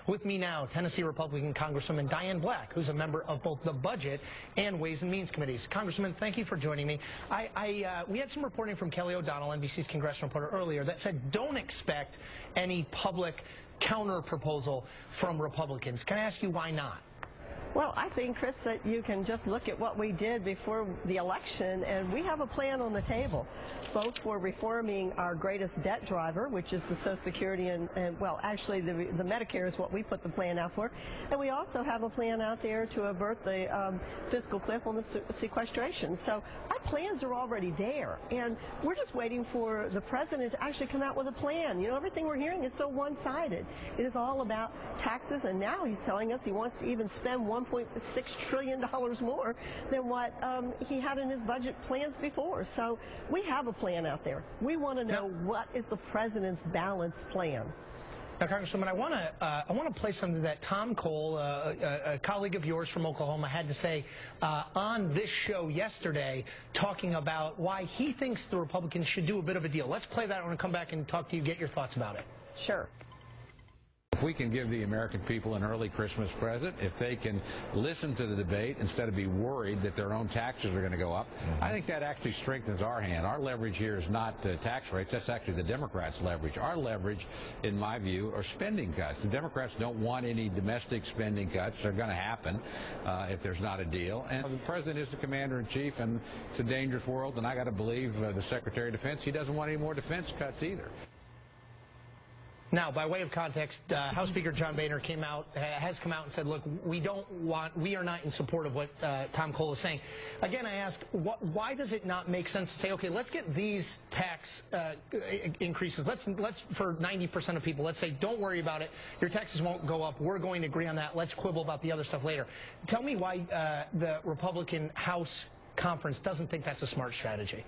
With me now, Tennessee Republican Congresswoman Diane Black, who's a member of both the Budget and Ways and Means Committees. Congresswoman, thank you for joining me. We had some reporting from Kelly O'Donnell, NBC's congressional reporter, earlier that said don't expect any public counter-proposal from Republicans. Can I ask you why not? Well, I think, Chris, that you can just look at what we did before the election, and we have a plan on the table, both for reforming our greatest debt driver, which is the Social Security, and well, actually the Medicare is what we put the plan out for, and we also have a plan out there to avert the fiscal cliff on the sequestration. So our plans are already there, and we're just waiting for the president to actually come out with a plan. You know, everything we're hearing is so one-sided. It is all about taxes, and now he's telling us he wants to even spend $1.6 trillion more than what he had in his budget plans before. So we have a plan out there. We want to know what is the president's balanced plan. Now, Congresswoman, I want to play something that Tom Cole, a colleague of yours from Oklahoma, had to say on this show yesterday, talking about why he thinks the Republicans should do a bit of a deal. Let's play that. I want to come back and talk to you, get your thoughts about it. Sure. If we can give the American people an early Christmas present, if they can listen to the debate instead of be worried that their own taxes are going to go up, I think that actually strengthens our hand. Our leverage here is not tax rates. That's actually the Democrats' leverage. Our leverage, in my view, are spending cuts. The Democrats don't want any domestic spending cuts. They're going to happen if there's not a deal. And the president is the commander-in-chief, and it's a dangerous world, and I got to believe the Secretary of Defense, he doesn't want any more defense cuts either. Now, by way of context, House Speaker John Boehner has come out and said, look, we are not in support of what Tom Cole is saying. Again, I ask, why does it not make sense to say, okay, let's get these tax increases. Let's for 90% of people, let's say, don't worry about it. Your taxes won't go up. We're going to agree on that. Let's quibble about the other stuff later. Tell me why the Republican House conference doesn't think that's a smart strategy.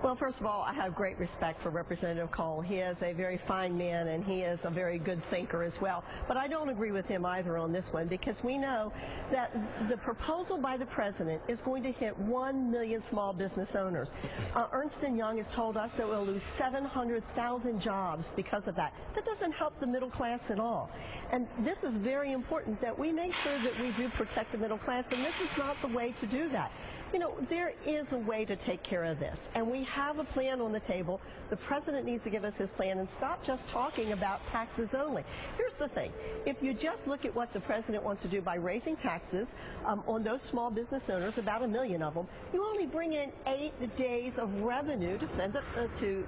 Well, first of all, I have great respect for Representative Cole. He is a very fine man, and he is a very good thinker as well. But I don't agree with him either on this one, because we know that the proposal by the president is going to hit 1 million small business owners. Ernst & Young has told us that we'll lose 700,000 jobs because of that. That doesn't help the middle class at all. And this is very important that we make sure that we do protect the middle class, and this is not the way to do that. You know, there is a way to take care of this, and we have a plan on the table. The president needs to give us his plan and stop just talking about taxes only. Here's the thing. If you just look at what the president wants to do by raising taxes on those small business owners, about 1 million of them, you only bring in 8 days of revenue to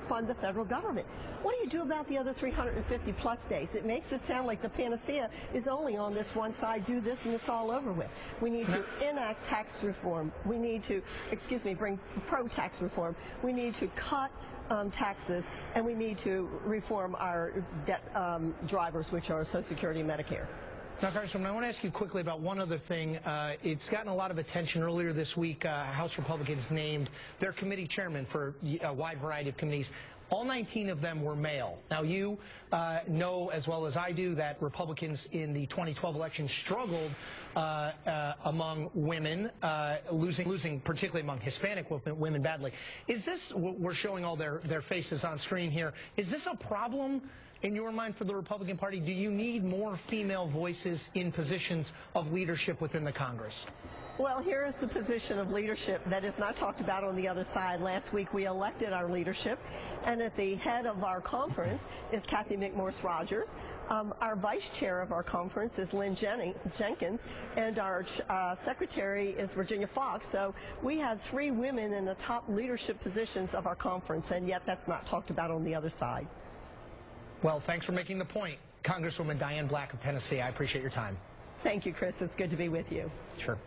fund the federal government. What do you do about the other 350-plus days? It makes it sound like the panacea is only on this one side. Do this and it's all over with. We need to enact tax reform. We need to, bring pro-tax reform. We need to cut taxes, and we need to reform our debt drivers, which are Social Security and Medicare. Now, Congresswoman, I want to ask you quickly about one other thing. It's gotten a lot of attention earlier this week. House Republicans named their committee chairman for a wide variety of committees. All 19 of them were male. Now, you know as well as I do that Republicans in the 2012 election struggled among women, losing particularly among Hispanic women badly. Is this, we're showing all their faces on screen here, is this a problem in your mind for the Republican Party? Do you need more female voices in positions of leadership within the Congress? Well, here is the position of leadership that is not talked about on the other side. Last week we elected our leadership, and at the head of our conference is Kathy McMorris Rogers. Our vice chair of our conference is Lynn Jenkins, and our secretary is Virginia Fox. So we have 3 women in the top leadership positions of our conference, and yet that's not talked about on the other side. Well, thanks for making the point. Congresswoman Diane Black of Tennessee, I appreciate your time. Thank you, Chris. It's good to be with you. Sure.